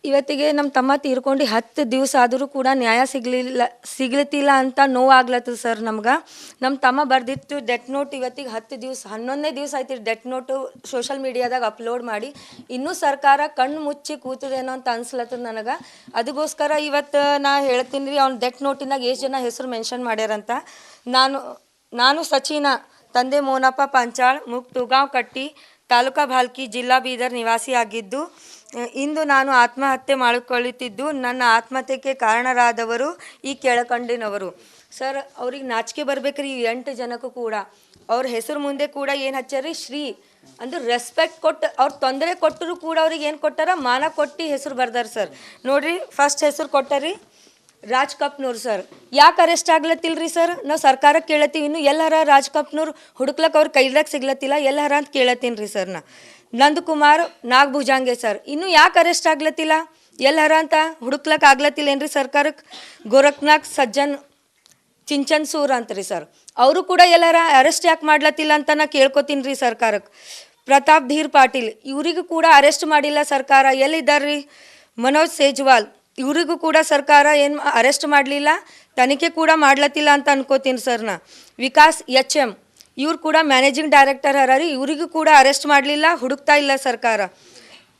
ಇವತ್ತಿಗೆ ನಮ್ಮ ತಮ್ಮ ತೀರ್ಕೊಂಡು 10 ದಿವಸ ಆದರೂ ಕೂಡ ನ್ಯಾಯ ಸಿಗ್ಲತ್ತಿಲ್ಲ ಅಂತ ನೋವಾಗ್ಲತ್ತದ ಸರ್ ನಮ್ಗೆ. ನಮ್ಮ ತಮ್ಮ ಬರೆದಿತ್ತು ಡೆತ್ ನೋಟ್ ಇವತ್ತಿಗೆ 10 ದಿವಸ 11ನೇ ದಿವಸ ಆಯ್ತು ಡೆತ್ ನೋಟು ಸೋಷಲ್ ಮೀಡಿಯಾದಾಗ ಅಪ್ಲೋಡ್ ಮಾಡಿ. ಇನ್ನೂ ಸರ್ಕಾರ ಕಣ್ಣು ಮುಚ್ಚಿ ಕೂತದೇನೋ ಅಂತ ಅನ್ಸ್ಲತ್ತದ ನನಗೆ. ಅದಕ್ಕೋಸ್ಕರ ಇವತ್ತು ನಾ ಹೇಳ್ತೀನಿ ರೀ, ಅವ್ನ ಡೆತ್ ನೋಟಿನಾಗ ಎಷ್ಟು ಜನ ಹೆಸರು ಮೆನ್ಷನ್ ಮಾಡ್ಯಾರಂತ. ನಾನು ಸಚಿನ, ತಂದೆ ಮೋನಪ್ಪ ಪಂಚಾಳ್, ತುಗಾಂವ್ ಕಟ್ಟಿ, ತಾಲೂಕಾ ಭಾಲ್ಕಿ, ಜಿಲ್ಲಾ ಬೀದರ್ ನಿವಾಸಿ ಆಗಿದ್ದು, ಇಂದು ನಾನು ಆತ್ಮಹತ್ಯೆ ಮಾಡಿಕೊಳ್ಳುತ್ತಿದ್ದು ನನ್ನ ಆತ್ಮಹತ್ಯೆಗೆ ಕಾರಣರಾದವರು ಈ ಕೆಳಕಂಡಿನವರು. ಸರ್, ಅವ್ರಿಗೆ ನಾಚಿಕೆ ಬರ್ಬೇಕ್ರಿ. 8 ಜನಕ್ಕೂ ಕೂಡ ಅವ್ರ ಹೆಸರು ಮುಂದೆ ಕೂಡ ಏನು ಹಚ್ಚಾರಿ, ಶ್ರೀ ಅಂದ್ರೆ ರೆಸ್ಪೆಕ್ಟ್ ಕೊಟ್ಟು, ಅವ್ರು ತೊಂದರೆ ಕೊಟ್ಟರು ಕೂಡ ಅವ್ರಿಗೆ ಏನು ಕೊಟ್ಟಾರ, ಮಾನ ಕೊಟ್ಟು ಹೆಸರು ಬರ್ದಾರ ಸರ್. ನೋಡ್ರಿ, ಫಸ್ಟ್ ಹೆಸರು ಕೊಟ್ಟಾರಿ ರಾಜ್ ಕಪ್ನೂರ್ ಸರ್. ಯಾಕೆ ಅರೆಸ್ಟ್ ಆಗ್ಲತ್ತಿಲ್ರಿ ಸರ್? ನಾವು ಸರ್ಕಾರಕ್ಕೆ ಕೇಳತ್ತೀವಿ. ಇನ್ನು ಎಲ್ಲಾರ ರಾಜ್ ಕಪ್ನೂರ್ ಹುಡುಕ್ಲಕ್ಕೆ ಅವ್ರ ಕೈದಾಗ ಸಿಗ್ಲತ್ತಿಲ್ಲ, ಎಲ್ಲಾರ ಅಂತ ಕೇಳತ್ತೀನಿ ರೀ ಸರ್. ನಂದಕುಮಾರ್ ನಾಗಭುಜಾಂಗೆ ಸರ್, ಇನ್ನು ಯಾಕೆ ಅರೆಸ್ಟ್ ಆಗ್ಲತ್ತಿಲ್ಲ, ಎಲ್ಲಾರ ಅಂತ ಹುಡುಕ್ಲಕ್ಕೆ ಆಗ್ಲತ್ತಿಲ್ಲ ಏನ್ರಿ ಸರ್ಕಾರಕ್ಕೆ? ಗೋರಖ್ನಾಥ್ ಸಜ್ಜನ್ ಚಿಂಚನ್ ಸೂರ್ ಅಂತ್ರಿ ಸರ್, ಅವರು ಕೂಡ ಎಲ್ಲಾರ ಅರೆಸ್ಟ್ ಯಾಕೆ ಮಾಡ್ಲತ್ತಿಲ್ಲ ಅಂತ ನಾ ಕೇಳ್ಕೊತೀನಿ ರೀ ಸರ್ಕಾರಕ್ಕೆ. ಪ್ರತಾಪ್ ಧೀರ್ ಪಾಟೀಲ್, ಇವರಿಗೂ ಕೂಡ ಅರೆಸ್ಟ್ ಮಾಡಿಲ್ಲ ಸರ್ಕಾರ. ಎಲ್ಲಿದ್ದಾರ್ರಿ? ಮನೋಜ್ ಸೇಜ್ವಾಲ್, ಇವರಿಗೂ ಕೂಡ ಸರ್ಕಾರ ಏನು ಅರೆಸ್ಟ್ ಮಾಡಲಿಲ್ಲ, ತನಿಖೆ ಕೂಡ ಮಾಡ್ಲತ್ತಿಲ್ಲ ಅಂತ ಅನ್ಕೋತೀನಿ ಸರ್ ನಾ. ವಿಕಾಸ್ HM, ಇವ್ರು ಕೂಡ ಮ್ಯಾನೇಜಿಂಗ್ ಡೈರೆಕ್ಟರ್ ಹರಾರಿ, ಇವರಿಗೂ ಕೂಡ ಅರೆಸ್ಟ್ ಮಾಡಲಿಲ್ಲ, ಹುಡುಕ್ತಾ ಇಲ್ಲ ಸರ್ಕಾರ.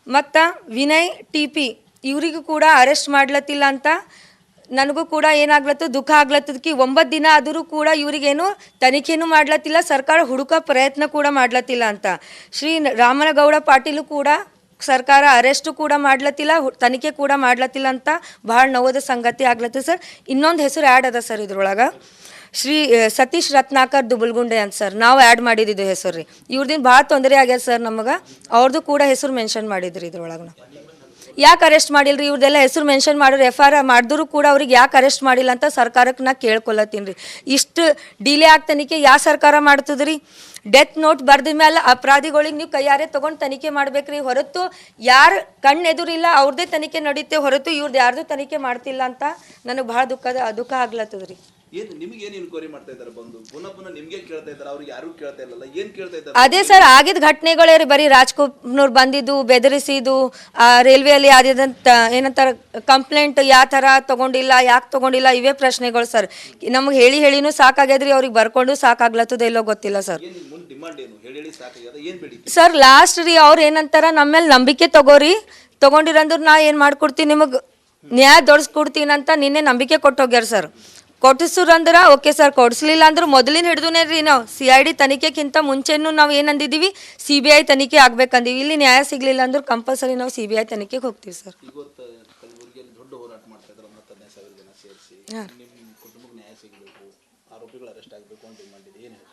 ಮತ್ತು ವಿನಯ್ TP, ಇವರಿಗೂ ಕೂಡ ಅರೆಸ್ಟ್ ಮಾಡ್ಲತ್ತಿಲ್ಲ ಅಂತ ನನಗೂ ಕೂಡ ಏನಾಗ್ಲತ್ತದ, ದುಃಖ ಆಗ್ಲತ್ತದಕ್ಕೆ 9 ದಿನ ಆದರೂ ಕೂಡ ಇವರಿಗೇನು ತನಿಖೆನೂ ಮಾಡ್ಲತ್ತಿಲ್ಲ, ಸರ್ಕಾರ ಹುಡುಕೋ ಪ್ರಯತ್ನ ಕೂಡ ಮಾಡ್ಲತ್ತಿಲ್ಲ ಅಂತ. ಶ್ರೀ ರಾಮನಗೌಡ ಪಾಟೀಲು ಕೂಡ ಸರ್ಕಾರ ಅರೆಸ್ಟು ಕೂಡ ಮಾಡ್ಲತ್ತಿಲ್ಲ, ತನಿಖೆ ಕೂಡ ಮಾಡ್ಲತ್ತಿಲ್ಲ ಅಂತ ಭಾಳ ನೋವದ ಸಂಗತಿ ಆಗ್ಲತ್ತದ ಸರ್. ಇನ್ನೊಂದು ಹೆಸರು ಆ್ಯಡ್ ಅದ ಸರ್ ಇದ್ರೊಳಗೆ, ಶ್ರೀ ಸತೀಶ್ ರತ್ನಾಕರ್ ದುಬಲ್ಗುಂಡೆ ಅಂತ ಸರ್. ನಾವು ಆ್ಯಡ್ ಮಾಡಿದ್ದು ಹೆಸರು ರೀ. ಇವ್ರದಿಂದ ಭಾಳ ತೊಂದರೆ ಆಗ್ಯದ ಸರ್ ನಮಗೆ. ಅವ್ರದ್ದು ಕೂಡ ಹೆಸರು ಮೆನ್ಷನ್ ಮಾಡಿದ್ರಿ ಇದ್ರೊಳಗೆ. ಯಾಕೆ ಅರೆಸ್ಟ್ ಮಾಡಿಲ್ಲ ರೀ? ಇವ್ರದ್ದೆಲ್ಲ ಹೆಸರು ಮೆನ್ಷನ್ ಮಾಡೋರು FIR ಮಾಡಿದ್ರು ಕೂಡ ಅವ್ರಿಗೆ ಯಾಕೆ ಅರೆಸ್ಟ್ ಮಾಡಿಲ್ಲ ಅಂತ ಸರ್ಕಾರಕ್ಕೆ ನಾ ಕೇಳ್ಕೊಳತ್ತೀನಿ ರೀ. ಇಷ್ಟು ಡಿಲೇ ಆಗ್ತನಿಕೆ ಯಾವ ಸರ್ಕಾರ ಮಾಡ್ತದ್ರಿ? ಡೆತ್ ನೋಟ್ ಬರೆದ ಮೇಲೆ ಅಪರಾಧಿಗಳಿಗೆ ನೀವು ಕೈಯಾರೆ ತೊಗೊಂಡು ತನಿಖೆ ಮಾಡ್ಬೇಕ್ರಿ, ಹೊರತು ಯಾರು ಕಣ್ಣೆದುರಿಲ್ಲ ಅವ್ರದ್ದೇ ತನಿಖೆ ನಡೀತೆ, ಹೊರತು ಇವ್ರದ್ದು ಯಾರ್ದು ತನಿಖೆ ಮಾಡ್ತಿಲ್ಲ ಅಂತ ನನಗೆ ಭಾಳ ದುಃಖ ಆಗ್ಲತ್ತದ್ರಿ. ಅದೇ ಸರ್, ಆಗಿದ್ದ ಘಟನೆಗಳೇ ರೀ. ಬರೀ ರಾಜ್ಕುಮಾರ್ ಬಂದಿದ್ದು, ಬೆದರಿಸಿದ್ದು, ರೈಲ್ವೆಯಲ್ಲಿ ಆದಂತ ಏನಂತಾರ ಕಂಪ್ಲೇಂಟ್ ಯಾವ ಥರ ತೊಗೊಂಡಿಲ್ಲ, ಯಾಕೆ ತೊಗೊಂಡಿಲ್ಲ, ಇವೇ ಪ್ರಶ್ನೆಗಳು ಸರ್. ನಮ್ಗೆ ಹೇಳಿನೂ ಸಾಕಾಗ್ಯದ್ರಿ, ಅವ್ರಿಗೆ ಬರ್ಕೊಂಡು ಸಾಕಾಗ್ಲತ್ತದ ಎಲ್ಲೋ ಗೊತ್ತಿಲ್ಲ ಸರ್. ಸರ್ ಲಾಸ್ಟ್ ರೀ, ಅವ್ರು ಏನಂತಾರ, ನಮ್ಮ ಮೇಲೆ ನಂಬಿಕೆ ತೊಗೊಂಡಿರಂದ್ರೆ ನಾ ಏನು ಮಾಡ್ಕೊಡ್ತೀನಿ, ನಿಮಗೆ ನ್ಯಾಯ ದೊಡ್ಸ್ಕೊಡ್ತೀನಿ ಅಂತ ನಿನ್ನೆ ನಂಬಿಕೆ ಕೊಟ್ಟು ಹೋಗ್ಯಾರ ಸರ್. ಕೊಡಿಸ್ರಂದ್ರೆ ಓಕೆ ಸರ್, ಕೊಡಿಸ್ಲಿಲ್ಲ ಅಂದ್ರೆ ಮೊದಲಿನ ಹಿಡಿದುನೇ ರೀ ನಾವು CID ತನಿಖೆಗಿಂತ ಮುಂಚೆನೂ ನಾವು ಏನಂದಿದ್ದೀವಿ, CBI ತನಿಖೆ ಆಗ್ಬೇಕಂದೀವಿ. ಇಲ್ಲಿ ನ್ಯಾಯ ಸಿಗಲಿಲ್ಲ ಅಂದ್ರೆ ಕಂಪಲ್ಸರಿ ನಾವು CBI ತನಿಖೆಗೆ ಹೋಗ್ತೀವಿ ಸರ್.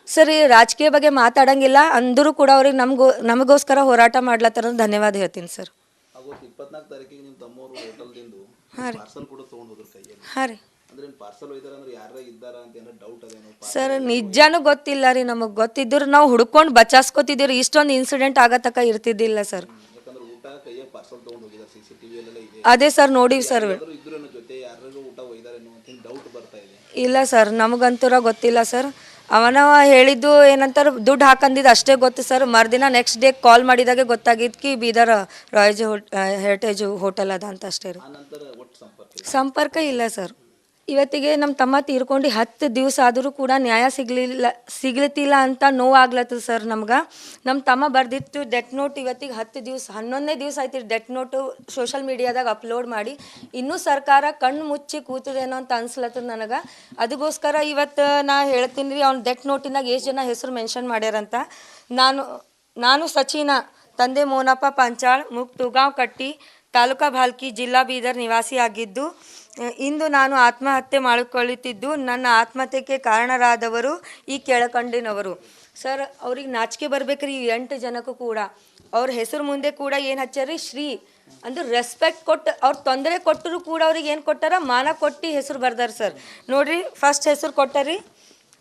ಸರ್, ಈ ರಾಜಕೀಯ ಬಗ್ಗೆ ಮಾತಾಡಂಗಿಲ್ಲ ಅಂದರೂ ಕೂಡ ಅವ್ರಿಗೆ ನಮಗೋಸ್ಕರ ಹೋರಾಟ ಮಾಡ್ಲತ್ತಾರ, ಧನ್ಯವಾದ ಹೇಳ್ತೀನಿ ಸರ್. ಹಾಂ ರೀ ಸರ್, ನಿಜಾನು ಗೊತ್ತಿಲ್ಲ ರೀ. ನಮಗೆ ಗೊತ್ತಿದ್ರು ನಾವು ಹುಡ್ಕೊಂಡು ಬಚಾಸ್ಕೊತಿದ್ದೀವಿ. ಇಷ್ಟೊಂದು ಇನ್ಸಿಡೆಂಟ್ ಆಗತಕ್ಕ ಇರ್ತಿದ್ದಿಲ್ಲ ಸರ್. ಅದೇ ಸರ್, ನೋಡಿವಿ ಸರ್. ಇಲ್ಲ ಸರ್, ನಮಗಂತೂ ಗೊತ್ತಿಲ್ಲ ಸರ್. ಅವನ ಹೇಳಿದ್ದು ಏನಂತಾರೆ, ದುಡ್ಡು ಹಾಕಂದಿದ್ದು ಅಷ್ಟೇ ಗೊತ್ತು ಸರ್. ಮರುದಿನ ನೆಕ್ಸ್ಟ್ ಡೇ ಕಾಲ್ ಮಾಡಿದಾಗೆ ಗೊತ್ತಾಗಿದ್ದು ಬೀದರ್ ರಾಯಲ್ ಹೆರಿಟೇಜ್ ಹೋಟೆಲ್ ಅದ ಅಂತ ಅಷ್ಟೇ ರೀ. ಸಂಪರ್ಕ ಇಲ್ಲ ಸರ್. ಇವತ್ತಿಗೆ ನಮ್ಮ ತಮ್ಮ ತೀರ್ಕೊಂಡು 10 ದಿವಸ ಆದರೂ ಕೂಡ ನ್ಯಾಯ ಸಿಗ್ಲತ್ತಿಲ್ಲ ಅಂತ ನೋವಾಗ್ಲತ್ತದ ಸರ್ ನಮ್ಗೆ. ನಮ್ಮ ತಮ್ಮ ಬರೆದಿತ್ತು ಡೆತ್ ನೋಟ್ ಇವತ್ತಿಗೆ 10 ದಿವಸ 11ನೇ ದಿವಸ ಆಯ್ತು ಡೆತ್ ನೋಟು ಸೋಷಲ್ ಮೀಡಿಯಾದಾಗ ಅಪ್ಲೋಡ್ ಮಾಡಿ. ಇನ್ನೂ ಸರ್ಕಾರ ಕಣ್ಣು ಮುಚ್ಚಿ ಕೂತದೇನೋ ಅಂತ ಅನ್ಸ್ಲತ್ತದ ನನಗೆ. ಅದಕ್ಕೋಸ್ಕರ ಇವತ್ತು ನಾ ಹೇಳ್ತೀನಿ ರೀ, ಅವ್ನ ಡೆತ್ ನೋಟಿನಾಗ ಎಷ್ಟು ಜನ ಹೆಸರು ಮೆನ್ಷನ್ ಮಾಡ್ಯಾರಂತ. ನಾನು ಸಚಿನ, ತಂದೆ ಮೋನಪ್ಪ ಪಂಚಾಳ್, ತುಗಾಂವ್ ಕಟ್ಟಿ, ತಾಲೂಕಾ ಭಾಲ್ಕಿ, ಜಿಲ್ಲಾ ಬೀದರ್ ನಿವಾಸಿ ಆಗಿದ್ದು, ಇಂದು ನಾನು ಆತ್ಮಹತ್ಯೆ ಮಾಡಿಕೊಳ್ಳುತ್ತಿದ್ದು ನನ್ನ ಆತ್ಮಹತ್ಯೆಗೆ ಕಾರಣರಾದವರು ಈ ಕೆಳಕಂಡಿನವರು. ಸರ್, ಅವ್ರಿಗೆ ನಾಚಿಕೆ ಬರ್ಬೇಕ್ರಿ. 8 ಜನಕ್ಕೂ ಕೂಡ ಅವ್ರ ಹೆಸರು ಮುಂದೆ ಕೂಡ ಏನು ಹಚ್ಚಾರಿ, ಶ್ರೀ ಅಂದ್ರೆ ರೆಸ್ಪೆಕ್ಟ್ ಕೊಟ್ಟು, ಅವ್ರು ತೊಂದರೆ ಕೊಟ್ಟರು ಕೂಡ ಅವ್ರಿಗೆ ಏನು ಕೊಟ್ಟಾರ, ಮಾನ ಕೊಟ್ಟು ಹೆಸರು ಬರ್ದಾರ ಸರ್. ನೋಡ್ರಿ, ಫಸ್ಟ್ ಹೆಸರು ಕೊಟ್ಟಾರಿ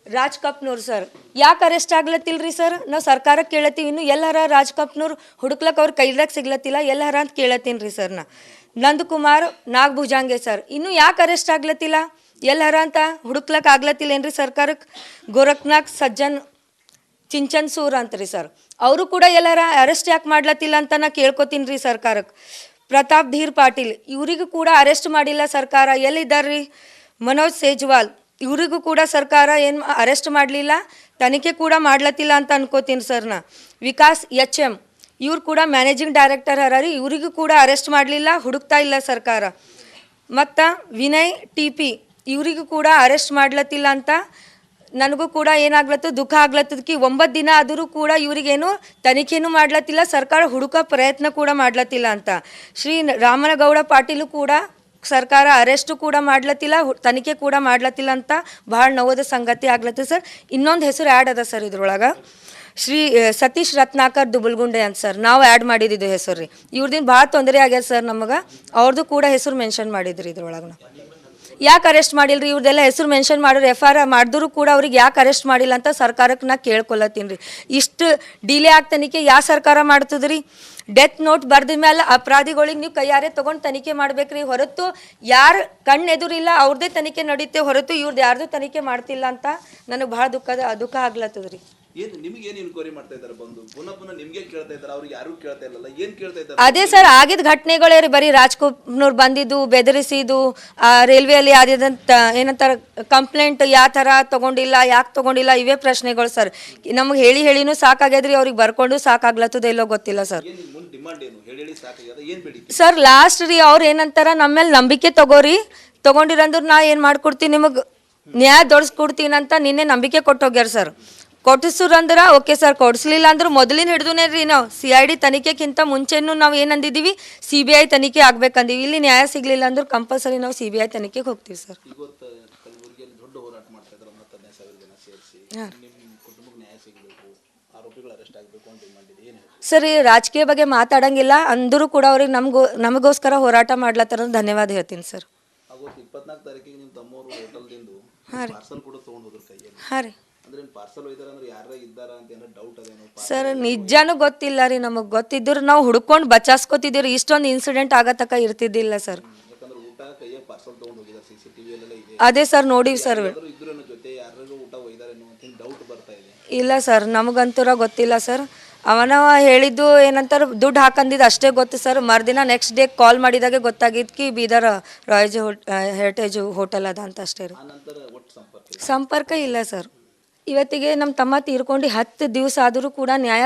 ರಾಜ್ ಕಪ್ನೂರ್ ಸರ್. ಯಾಕೆ ಅರೆಸ್ಟ್ ಆಗ್ಲತ್ತಿಲ್ರಿ ಸರ್? ನಾವು ಸರ್ಕಾರಕ್ಕೆ ಕೇಳತ್ತೀವಿ. ಇನ್ನು ಎಲ್ಲಾರ ರಾಜ್ ಕಪ್ನೂರ್ ಹುಡುಕ್ಲಕ್ಕೆ ಅವ್ರ ಕೈದಾಗ ಸಿಗ್ಲತ್ತಿಲ್ಲ, ಎಲ್ಲಾರ ಅಂತ ಕೇಳತ್ತೀನಿ ರೀ ಸರ್. ನಂದಕುಮಾರ್ ನಾಗಭುಜಾಂಗೆ ಸರ್, ಇನ್ನು ಯಾಕೆ ಅರೆಸ್ಟ್ ಆಗ್ಲತ್ತಿಲ್ಲ, ಎಲ್ಲಾರ ಅಂತ ಹುಡುಕ್ಲಕ್ಕೆ ಆಗ್ಲತ್ತಿಲ್ಲ ಏನ್ರಿ ಸರ್ಕಾರಕ್ಕೆ? ಗೋರಖ್ನಾಥ್ ಸಜ್ಜನ್ ಚಿಂಚನ್ ಸೂರ್ ಅಂತ್ರಿ ಸರ್, ಅವರು ಕೂಡ ಎಲ್ಲಾರ ಅರೆಸ್ಟ್ ಯಾಕೆ ಮಾಡ್ಲತ್ತಿಲ್ಲ ಅಂತ ನಾ ಕೇಳ್ಕೊತೀನಿ ರೀ ಸರ್ಕಾರಕ್ಕೆ. ಪ್ರತಾಪ್ ಧೀರ್ ಪಾಟೀಲ್ ಇವರಿಗೂ ಕೂಡ ಅರೆಸ್ಟ್ ಮಾಡಿಲ್ಲ ಸರ್ಕಾರ. ಎಲ್ಲಿದ್ದಾರ್ರಿ ಮನೋಜ್ ಸೇಜ್ವಾಲ್ ಇವರಿಗೂ ಕೂಡ ಸರ್ಕಾರ ಏನು ಅರೆಸ್ಟ್ ಮಾಡಲಿಲ್ಲ, ತನಿಖೆ ಕೂಡ ಮಾಡ್ಲತ್ತಿಲ್ಲ ಅಂತ ಅನ್ಕೋತೀನಿ ಸರ್ ನಾ. ವಿಕಾಸ್ HM ಇವ್ರು ಕೂಡ ಮ್ಯಾನೇಜಿಂಗ್ ಡೈರೆಕ್ಟರ್ ಹರಾರಿ, ಇವರಿಗೂ ಕೂಡ ಅರೆಸ್ಟ್ ಮಾಡಲಿಲ್ಲ, ಹುಡುಕ್ತಾ ಇಲ್ಲ ಸರ್ಕಾರ. ಮತ್ತು ವಿನಯ್ TP ಇವರಿಗೂ ಕೂಡ ಅರೆಸ್ಟ್ ಮಾಡ್ಲತ್ತಿಲ್ಲ ಅಂತ ನನಗೂ ಕೂಡ ಏನಾಗ್ಲತ್ತು ದುಃಖ ಆಗ್ಲತ್ತದಕ್ಕೆ 9 ದಿನ ಆದರೂ ಕೂಡ ಇವರಿಗೇನು ತನಿಖೆನೂ ಮಾಡ್ಲತ್ತಿಲ್ಲ, ಸರ್ಕಾರ ಹುಡುಕೋ ಪ್ರಯತ್ನ ಕೂಡ ಮಾಡ್ಲತ್ತಿಲ್ಲ ಅಂತ. ಶ್ರೀ ರಾಮನಗೌಡ ಪಾಟೀಲು ಕೂಡ ಸರ್ಕಾರ ಅರೆಸ್ಟು ಕೂಡ ಮಾಡ್ಲತ್ತಿಲ್ಲ, ತನಿಖೆ ಕೂಡ ಮಾಡ್ಲತ್ತಿಲ್ಲ ಅಂತ ಭಾಳ ನೋವದ ಸಂಗತಿ ಆಗ್ಲತ್ತದ ಸರ್. ಇನ್ನೊಂದು ಹೆಸರು ಆ್ಯಡ್ ಅದ ಸರ್ ಇದ್ರೊಳಗೆ, ಶ್ರೀ ಸತೀಶ್ ರತ್ನಾಕರ್ ದುಬಲ್ಗುಂಡೆ ಅಂತ ಸರ್. ನಾವು ಆ್ಯಡ್ ಮಾಡಿದ್ದು ಹೆಸರು ರೀ. ಇವ್ರದಿಂದ ಭಾಳ ತೊಂದರೆ ಆಗ್ಯದ ಸರ್ ನಮಗೆ. ಅವ್ರದ್ದು ಕೂಡ ಹೆಸರು ಮೆನ್ಷನ್ ಮಾಡಿದ್ರಿ ಇದ್ರೊಳಗೆ. ನಾವು ಯಾಕೆ ಅರೆಸ್ಟ್ ಮಾಡಿಲ್ರಿ? ಇವ್ರದ್ದೆಲ್ಲ ಹೆಸರು ಮೆನ್ಷನ್ ಮಾಡಿದ್ರು, FIR ಮಾಡಿದ್ರು ಕೂಡ ಅವ್ರಿಗೆ ಯಾಕೆ ಅರೆಸ್ಟ್ ಮಾಡಿಲ್ಲ ಅಂತ ಸರ್ಕಾರಕ್ಕೆ ನಾ ಕೇಳ್ಕೊಳತ್ತೀನಿ ರೀ. ಇಷ್ಟು ಡಿಲೇ ಆಗ್ತನಿಕೆ ಯಾವ ಸರ್ಕಾರ ಮಾಡ್ತದ್ರಿ? ಡೆತ್ ನೋಟ್ ಬರ್ದ ಮೇಲೆ ಅಪರಾಧಿಗಳಿಗೆ ನೀವು ಕೈಯಾರೆ ತೊಗೊಂಡು ತನಿಖೆ ಮಾಡ್ಬೇಕ್ರಿ, ಹೊರತು ಯಾರು ಕಣ್ಣೆದುರಿಲ್ಲ ಅವ್ರದ್ದೇ ತನಿಖೆ ನಡೀತೆ, ಹೊರತು ಇವ್ರದ್ದು ಯಾರ್ದು ತನಿಖೆ ಮಾಡ್ತಿಲ್ಲ ಅಂತ ನನಗೆ ಭಾಳ ದುಃಖ ಆಗ್ಲತ್ತದ್ರಿ. ಏನು ನಿಮಗೆ ಏನು ಇನ್ಕ್ವೈರಿ ಮಾಡ್ತಾ ಇದ್ದಾರೆ ಬಂದು ಪುನಃ ನಿಮಗೆ ಕೇಳ್ತಾ ಇದ್ದಾರೆ, ಅವ್ರಿಗೆ ಯಾರು ಕೇಳ್ತಾ ಇಲ್ಲಲ್ಲ, ಏನು ಕೇಳ್ತಾ ಇದ್ದಾರೆ? ಅದೇ ಸರ್ ಆಗಿದ್ದ ಘಟನೆಗಳೇ ರೀ, ಬರೀ ರಾಜ್ಕುಮಾರ್ ಬಂದಿದ್ದು, ಬೆದರಿಸಿದ್ದು, ರೈಲ್ವೆಯಲ್ಲಿ ಆದಿದಂತ ಏನಂತಾರೆ ಕಂಪ್ಲೇಂಟ್ ಯಾವ ಥರ ತೊಗೊಂಡಿಲ್ಲ, ಯಾಕೆ ತೊಗೊಂಡಿಲ್ಲ, ಇವೇ ಪ್ರಶ್ನೆಗಳು ಸರ್. ನಮ್ಗೆ ಹೇಳಿನೂ ಸಾಕಾಗ್ಯದ್ರಿ, ಅವ್ರಿಗೆ ಬರ್ಕೊಂಡು ಸಾಕಾಗ್ಲತ್ತದ ಎಲ್ಲೋ ಗೊತ್ತಿಲ್ಲ ಸರ್. ಸರ್ ಲಾಸ್ಟ್ ರೀ ಅವ್ರು ಏನಂತಾರ, ನಮ್ಮ ಮೇಲೆ ನಂಬಿಕೆ ತೊಗೊಂಡಿರಂದ್ರೆ ನಾ ಏನು ಮಾಡ್ಕೊಡ್ತೀನಿ, ನಿಮಗೆ ನ್ಯಾಯ ದೊಡ್ಸ್ಕೊಡ್ತೀನಿ ಅಂತ ನಿನ್ನೆ ನಂಬಿಕೆ ಕೊಟ್ಟೋಗ್ಯಾರ ಸರ್. ಕೊಟ್ಟಿಸ್ರಂದ್ರೆ ಓಕೆ ಸರ್, ಕೊಡಿಸ್ಲಿಲ್ಲ ಅಂದ್ರೆ ಮೊದಲಿನ ಹಿಡಿದುನೇ ರೀ ನಾವು CID ತನಿಖೆಗಿಂತ ಮುಂಚೆನೂ ನಾವು ಏನಂದಿದ್ದೀವಿ, CBI ತನಿಖೆ ಆಗ್ಬೇಕಂದೀವಿ. ಇಲ್ಲಿ ನ್ಯಾಯ ಸಿಗಲಿಲ್ಲ ಅಂದ್ರೆ ಕಂಪಲ್ಸರಿ ನಾವು CBI ತನಿಖೆಗೆ ಹೋಗ್ತೀವಿ ಸರ್. ಸರ್ ಈ ರಾಜಕೀಯ ಬಗ್ಗೆ ಮಾತಾಡಂಗಿಲ್ಲ ಅಂದರೂ ಕೂಡ ಅವ್ರಿಗೆ ನಮಗೋಸ್ಕರ ಹೋರಾಟ ಮಾಡ್ಲತ್ತಾರ, ಧನ್ಯವಾದ ಹೇಳ್ತೀನಿ ಸರ್. ಹಾಂ ರೀ ಸರ್, ನಿಜಾನು ಗೊತ್ತಿಲ್ಲ ರೀ. ನಮಗೆ ಗೊತ್ತಿದ್ರು ನಾವು ಹುಡ್ಕೊಂಡು ಬಚಾಸ್ಕೊತಿದ್ದೀವಿ. ಇಷ್ಟೊಂದು ಇನ್ಸಿಡೆಂಟ್ ಆಗತಕ್ಕ ಇರ್ತಿದ್ದಿಲ್ಲ ಸರ್. ಅದೇ ಸರ್ ನೋಡಿವಿ ಸರ್. ಇಲ್ಲ ಸರ್, ನಮಗಂತೂರ ಗೊತ್ತಿಲ್ಲ ಸರ್. ಅವನ ಹೇಳಿದ್ದು ಏನಂತಾರೆ ದುಡ್ಡು ಹಾಕಂದಿದ್ದು ಅಷ್ಟೇ ಗೊತ್ತು ಸರ್. ಮರುದಿನ ನೆಕ್ಸ್ಟ್ ಡೇ ಕಾಲ್ ಮಾಡಿದಾಗೆ ಗೊತ್ತಾಗಿದ್ದು ಬೀದರ್ ರಾಯಲ್ ಹೆರಿಟೇಜ್ ಹೋಟೆಲ್ ಅದ ಅಂತ ಅಷ್ಟೇ ರೀ. ಸಂಪರ್ಕ ಇಲ್ಲ ಸರ್. ಇವತ್ತಿಗೆ ನಮ್ಮ ತಮ್ಮ ತೀರ್ಕೊಂಡು 10 ದಿವಸ ಆದರೂ ಕೂಡ ನ್ಯಾಯ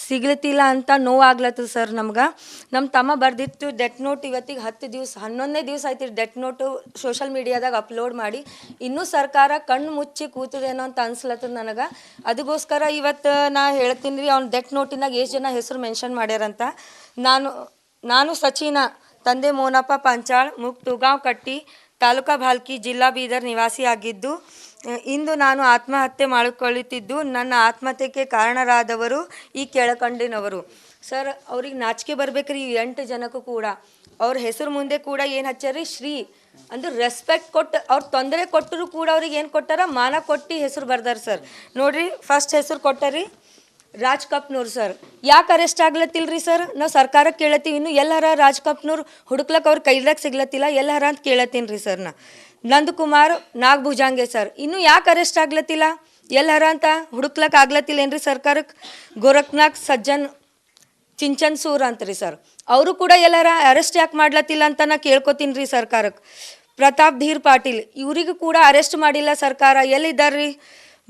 ಸಿಗ್ಲತ್ತಿಲ್ಲ ಅಂತ ನೋವಾಗ್ಲತ್ತದ ಸರ್ ನಮ್ಗೆ. ನಮ್ಮ ತಮ್ಮ ಬರ್ದಿತ್ತು ಡೆತ್ ನೋಟ್, ಇವತ್ತಿಗೆ 10 ದಿವಸ 11ನೇ ದಿವಸ ಆಯ್ತು ಡೆತ್ ನೋಟು ಸೋಷಲ್ ಮೀಡಿಯಾದಾಗ ಅಪ್ಲೋಡ್ ಮಾಡಿ. ಇನ್ನೂ ಸರ್ಕಾರ ಕಣ್ಣು ಮುಚ್ಚಿ ಕೂತದೇನೋ ಅಂತ ಅನ್ಸ್ಲತ್ತದ ನನಗೆ. ಅದಕ್ಕೋಸ್ಕರ ಇವತ್ತು ನಾ ಹೇಳ್ತೀನಿ ರೀ, ಅವ್ನ ಡೆತ್ ನೋಟಿನಾಗ ಎಷ್ಟು ಜನ ಹೆಸರು ಮೆನ್ಷನ್ ಮಾಡ್ಯಾರಂತ. ನಾನು ಸಚಿನ ತಂದೆ ಮೋನಪ್ಪ ಪಂಚಾಳ್, ತುಗಾಂವ್ ಕಟ್ಟಿ, ತಾಲೂಕಾ ಭಾಲ್ಕಿ, ಜಿಲ್ಲಾ ಬೀದರ್ ನಿವಾಸಿ ಆಗಿದ್ದು, ಇಂದು ನಾನು ಆತ್ಮಹತ್ಯೆ ಮಾಡಿಕೊಳ್ಳುತ್ತಿದ್ದು ನನ್ನ ಆತ್ಮಹತ್ಯೆಗೆ ಕಾರಣರಾದವರು ಈ ಕೆಳಕಂಡಿನವರು. ಸರ್ ಅವ್ರಿಗೆ ನಾಚಿಕೆ ಬರ್ಬೇಕ್ರಿ. 8 ಜನಕ್ಕೂ ಕೂಡ ಅವ್ರ ಹೆಸರು ಮುಂದೆ ಕೂಡ ಏನು ಹಚ್ಚಾರಿ, ಶ್ರೀ ಅಂದ್ರೆ ರೆಸ್ಪೆಕ್ಟ್ ಕೊಟ್ಟು, ಅವ್ರು ತೊಂದರೆ ಕೊಟ್ಟರು ಕೂಡ ಅವ್ರಿಗೆ ಏನು ಕೊಟ್ಟಾರ, ಮಾನ ಕೊಟ್ಟು ಹೆಸರು ಬರ್ದಾರ ಸರ್. ನೋಡ್ರಿ ಫಸ್ಟ್ ಹೆಸರು ಕೊಟ್ಟಾರಿ ರಾಜ್ ಕಪ್ನೂರ್ ಸರ್. ಯಾಕೆ ಅರೆಸ್ಟ್ ಆಗ್ಲತ್ತಿಲ್ರಿ ಸರ್? ನಾವು ಸರ್ಕಾರಕ್ಕೆ ಕೇಳತ್ತೀವಿ. ಇನ್ನು ಎಲ್ಲಾರ ರಾಜ್ ಕಪ್ನೂರ್ ಹುಡುಕ್ಲಕ್ಕೆ ಅವ್ರ ಕೈಲಾಗ ಸಿಗ್ಲತ್ತಿಲ್ಲ, ಎಲ್ಲಾರ ಅಂತ ಕೇಳತ್ತೀನಿ ರೀ ಸರ್ ನಾ. ನಂದಕುಮಾರ್ ನಾಗಭುಜಾಂಗೆ ಸರ್, ಇನ್ನೂ ಯಾಕೆ ಅರೆಸ್ಟ್ ಆಗ್ಲತ್ತಿಲ್ಲ, ಎಲ್ಲಾರ ಅಂತ ಹುಡುಕ್ಲಕ್ಕೆ ಆಗ್ಲತ್ತಿಲ್ಲ ಏನ್ರಿ ಸರ್ಕಾರಕ್ಕೆ? ಗೋರಖ್ನಾಥ್ ಸಜ್ಜನ್ ಚಿಂಚನ್ ಸೂರ್ ಅಂತ್ರಿ ಸರ್, ಅವರು ಕೂಡ ಎಲ್ಲಾರ ಅರೆಸ್ಟ್ ಯಾಕೆ ಮಾಡ್ಲತ್ತಿಲ್ಲ ಅಂತ ನಾ ಕೇಳ್ಕೊತೀನಿ ರೀ ಸರ್ಕಾರಕ್ಕೆ. ಪ್ರತಾಪ್ ಧೀರ್ ಪಾಟೀಲ್ ಇವರಿಗೂ ಕೂಡ ಅರೆಸ್ಟ್ ಮಾಡಿಲ್ಲ ಸರ್ಕಾರ. ಎಲ್ಲಿದ್ದಾರ್ರಿ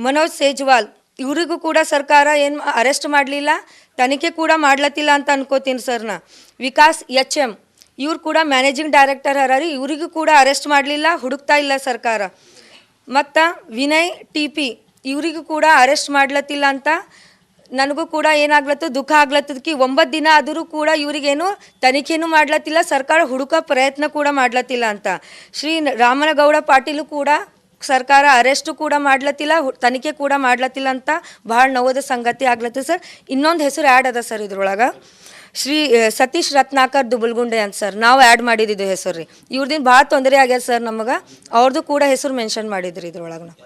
ಮನೋಜ್ ಸೇಜ್ವಾಲ್ ಇವರಿಗೂ ಕೂಡ ಸರ್ಕಾರ ಏನು ಅರೆಸ್ಟ್ ಮಾಡಲಿಲ್ಲ, ತನಿಖೆ ಕೂಡ ಮಾಡ್ಲತ್ತಿಲ್ಲ ಅಂತ ಅನ್ಕೋತೀನಿ ಸರ್ ನಾ. ವಿಕಾಸ್ HM ಇವ್ರು ಕೂಡ ಮ್ಯಾನೇಜಿಂಗ್ ಡೈರೆಕ್ಟರ್ ಹರಾರಿ, ಇವರಿಗೂ ಕೂಡ ಅರೆಸ್ಟ್ ಮಾಡಲಿಲ್ಲ, ಹುಡುಕ್ತಾ ಇಲ್ಲ ಸರ್ಕಾರ. ಮತ್ತು ವಿನಯ್ TP ಇವರಿಗೂ ಕೂಡ ಅರೆಸ್ಟ್ ಮಾಡ್ಲತ್ತಿಲ್ಲ ಅಂತ ನನಗೂ ಕೂಡ ಏನಾಗ್ಲತ್ತು ದುಃಖ ಆಗ್ಲತ್ತದಕ್ಕೆ 9 ದಿನ ಆದರೂ ಕೂಡ ಇವರಿಗೇನು ತನಿಖೆನೂ ಮಾಡ್ಲತ್ತಿಲ್ಲ, ಸರ್ಕಾರ ಹುಡುಕೋ ಪ್ರಯತ್ನ ಕೂಡ ಮಾಡ್ಲತ್ತಿಲ್ಲ ಅಂತ. ಶ್ರೀ ರಾಮನಗೌಡ ಪಾಟೀಲು ಕೂಡ ಸರ್ಕಾರ ಅರೆಸ್ಟು ಕೂಡ ಮಾಡ್ಲತ್ತಿಲ್ಲ, ತನಿಖೆ ಕೂಡ ಮಾಡ್ಲತ್ತಿಲ್ಲ ಅಂತ ಭಾಳ ನೋವದ ಸಂಗತಿ ಆಗ್ಲತ್ತದ ಸರ್. ಇನ್ನೊಂದು ಹೆಸರು ಆ್ಯಡ್ ಅದ ಸರ್ ಇದ್ರೊಳಗೆ, ಶ್ರೀ ಸತೀಶ್ ರತ್ನಾಕರ್ ದುಬಲ್ಗುಂಡೆ ಅಂತ ಸರ್. ನಾವು ಆ್ಯಡ್ ಮಾಡಿದ್ದು ಹೆಸರು ರೀ. ಇವ್ರದಿಂದ ಭಾಳ ತೊಂದರೆ ಆಗ್ಯದ ಸರ್ ನಮಗೆ. ಅವ್ರದ್ದು ಕೂಡ ಹೆಸರು ಮೆನ್ಷನ್ ಮಾಡಿದ್ರಿ ಇದ್ರೊಳಗೆ. ನಾವು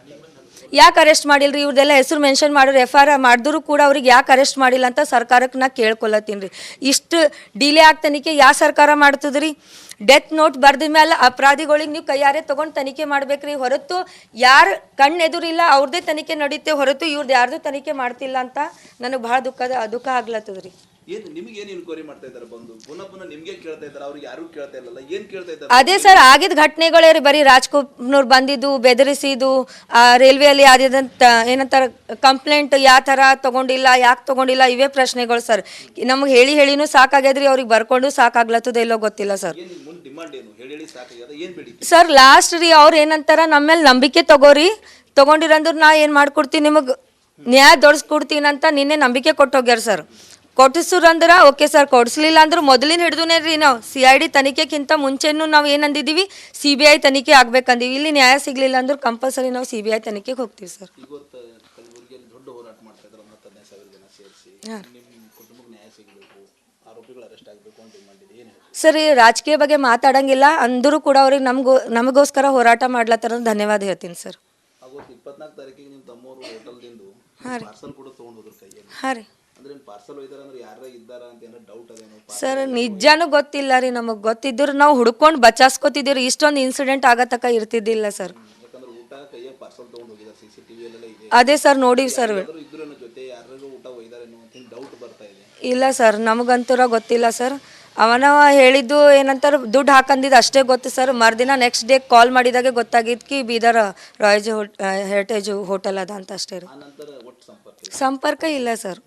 ಯಾಕೆ ಅರೆಸ್ಟ್ ಮಾಡಿಲ್ರಿ? ಇವ್ರದ್ದೆಲ್ಲ ಹೆಸರು ಮೆನ್ಷನ್ ಮಾಡಿದ್ರು, FIR ಮಾಡಿದ್ರು ಕೂಡ ಅವ್ರಿಗೆ ಯಾಕೆ ಅರೆಸ್ಟ್ ಮಾಡಿಲ್ಲ ಅಂತ ಸರ್ಕಾರಕ್ಕೆ ನಾ ಕೇಳ್ಕೊಳತ್ತೀನಿ ರೀ. ಇಷ್ಟು ಡಿಲೇ ಆಗ್ತನಿಕೆ ಯಾವ ಸರ್ಕಾರ ಮಾಡ್ತದ್ರಿ? ಡೆತ್ ನೋಟ್ ಬರ್ದ ಮೇಲೆ ಅಪರಾಧಿಗಳಿಗೆ ನೀವು ಕೈಯಾರೆ ತೊಗೊಂಡು ತನಿಖೆ ಮಾಡ್ಬೇಕ್ರಿ, ಹೊರತು ಯಾರು ಕಣ್ಣೆದುರಿಲ್ಲ ಅವ್ರದ್ದೇ ತನಿಖೆ ನಡೀತೆ, ಹೊರತು ಇವ್ರದ್ದು ಯಾರ್ದು ತನಿಖೆ ಮಾಡ್ತಿಲ್ಲ ಅಂತ ನನಗೆ ಭಾಳ ದುಃಖ ಆಗ್ಲತ್ತದ್ರಿ. ಏನು ನಿಮ್ಗೆ ಏನು ಎನ್ಕ್ವೈರಿ ಮಾಡ್ತಾ ಇದ್ದಾರೆ ಬಂದು ಪುನಃ ನಿಮ್ಗೆ ಕೇಳ್ತಾ ಇದ್ದಾರೆ, ಅವ್ರಿಗೆ ಯಾರು ಕೇಳ್ತಾ ಇಲ್ಲಲ್ಲ, ಏನ್ ಕೇಳ್ತಾ ಇದ್ದಾರೆ? ಅದೇ ಸರ್ ಆಗಿದ್ದ ಘಟನೆಗಳೇ ರೀ, ಬರೀ ರಾಜ್ಕುಮಾರ್ ಬಂದಿದ್ದು ಬೆದರಿಸಿದ್ದು, ರೈಲ್ವೆಯಲ್ಲಿ ಆದಿದಂತ ಏನಂತಾರೆ ಕಂಪ್ಲೇಂಟ್ ಯಾವ ಥರ ತೊಗೊಂಡಿಲ್ಲ, ಯಾಕೆ ತೊಗೊಂಡಿಲ್ಲ, ಇವೇ ಪ್ರಶ್ನೆಗಳು ಸರ್. ನಮ್ಗೆ ಹೇಳಿನೂ ಸಾಕಾಗ್ಯದ್ರಿ, ಅವ್ರಿಗೆ ಬರ್ಕೊಂಡು ಸಾಕಾಗ್ಲತ್ತದ ಎಲ್ಲೋ ಗೊತ್ತಿಲ್ಲ ಸರ್. ಏನ್ ಮುಂದೆ ಡಿಮಾಂಡ್ ಏನು ಹೇಳಿ ಸಾಕಾಗ್ಯದ, ಏನ್ ಬೇಡಿಕೆ? ಸರ್ ಲಾಸ್ಟ್ ರೀ ಅವ್ರು ಏನಂತಾರ ನಮ್ಮ ಮೇಲೆ ನಂಬಿಕೆ ತೊಗೊಂಡಿರಂದ್ರೆ ನಾ ಏನು ಮಾಡ್ಕೊಡ್ತೀನಿ ನಿಮಗೆ ನ್ಯಾಯ ದೊಡ್ಸ್ಕೊಡ್ತೀನಿ ಅಂತ ನಿನ್ನೆ ನಂಬಿಕೆ ಕೊಟ್ಟೋಗ್ಯಾರ ಸರ್. ಕೊಟ್ಟಿಸ್ರಂದ್ರೆ ಓಕೆ ಸರ್, ಕೊಡಿಸ್ಲಿಲ್ಲ ಅಂದ್ರೆ ಮೊದಲಿನ ಹಿಡಿದುನೇ ರೀ ನಾವು CID ತನಿಖೆಗಿಂತ ಮುಂಚೆನೂ ನಾವು ಏನಂದಿದ್ದೀವಿ CBI ತನಿಖೆ ಆಗ್ಬೇಕಂದೀವಿ. ಇಲ್ಲಿ ನ್ಯಾಯ ಸಿಗಲಿಲ್ಲ ಅಂದ್ರೆ ಕಂಪಲ್ಸರಿ ನಾವು CBI ತನಿಖೆಗೆ ಹೋಗ್ತೀವಿ ಸರ್. ಇವತ್ತು ಕಲಬುರಗಿಯಲ್ಲಿ ದೊಡ್ಡ ಹೋರಾಟ ಮಾಡ್ತಾ ಇದ್ದಾರೆ, 15,000 ಜನ ಸೇರಿಸಿ ನಿಮ್ಮ ಕುಟುಂಬಕ್ಕೆ ನ್ಯಾಯ ಸಿಗಬೇಕು, ಆರೋಪಿಗಳು ಅರೆಸ್ಟ್ ಆಗಬೇಕು ಅಂತ ಡಿಮಾಂಡ್ ಇದೆ, ಏನು ಹೇಳಿ? ಸರ್ ಈ ರಾಜಕೀಯ ಬಗ್ಗೆ ಮಾತಾಡಂಗಿಲ್ಲ ಅಂದರೂ ಕೂಡ ಅವ್ರಿಗೆ ನಮಗೋಸ್ಕರ ಹೋರಾಟ ಮಾಡ್ಲತ್ತಾರ ಧನ್ಯವಾದ ಹೇಳ್ತೀನಿ ಸರ್. ಆಗೋದು 24 ತಾರೀಕಿಗೆ ನಿಮ್ಮ ತಮ್ಮವರು ಹೋಟೆಲ್ದಿಂದ ಪಾರ್ಸಲ್ ಕೂಡ ತೊಗೊಂಡು ಹೋದ್ರ ಕೈಯಲ್ಲಿ. ಹಾಂ ರೀ. ಅಂದ್ರೆ ಪಾರ್ಸಲ್ ಒಯ್ದಾರ ಅಂದ್ರೆ ಯಾರ ಇದ್ದಾರ ಅಂತ ಏನೋ ಡೌಟ್ ಅದೇನೋ? ಸರ್ ನಿಜಾನು ಗೊತ್ತಿಲ್ಲ ರೀ, ನಮಗೆ ಗೊತ್ತಿದ್ರು ನಾವು ಹುಡ್ಕೊಂಡು ಬಚಾಸ್ಕೊತಿದ್ದೀವಿ. ಇಷ್ಟೊಂದು ಇನ್ಸಿಡೆಂಟ್ ಆಗತಕ್ಕ ಇರ್ತಿದ್ದಿಲ್ಲ ಸರ್. ಯಾಕಂದ್ರೆ ಊಟ ಕೈಯಾಗ ಪಾರ್ಸಲ್ ತೊಗೊಂಡು ಹೋಗಿದ್ದಾರೆ, CCTV ಎಲ್ಲ ಇದೆ. ಅದೇ ಸರ್ ನೋಡಿವಿ ಸರ್. ಇದ್ರೂ ಜೊತೆ ಯಾರಿಗೂ ಊಟ ಒಯ್ದಾರೇನೋ ಅಂತ ಡೌಟ್ ಬರ್ತಾ ಇದೆ. ಇಲ್ಲ ಸರ್, ನಮಗಂತೂರ ಗೊತ್ತಿಲ್ಲ ಸರ್. ಅವನ ಹೇಳಿದ್ದು ಏನಂತಾರೆ ದುಡ್ಡು ಹಾಕಂದಿದ್ದು ಅಷ್ಟೇ ಗೊತ್ತು ಸರ್. ಮರುದಿನ ನೆಕ್ಸ್ಟ್ ಡೇ ಕಾಲ್ ಮಾಡಿದಾಗೆ ಗೊತ್ತಾಗಿದ್ದು ಕಿ ಬೀದರ್ ರಾಯಲ್ ಹೆರಿಟೇಜ್ ಹೋಟೆಲ್ ಅದ ಅಂತ ಅಷ್ಟೇ ರೀ. ಆ ನಂತರ ಒಟ್ಟು ಸಂಪರ್ಕ ಸಂಪರ್ಕ ಇಲ್ಲ ಸರ್.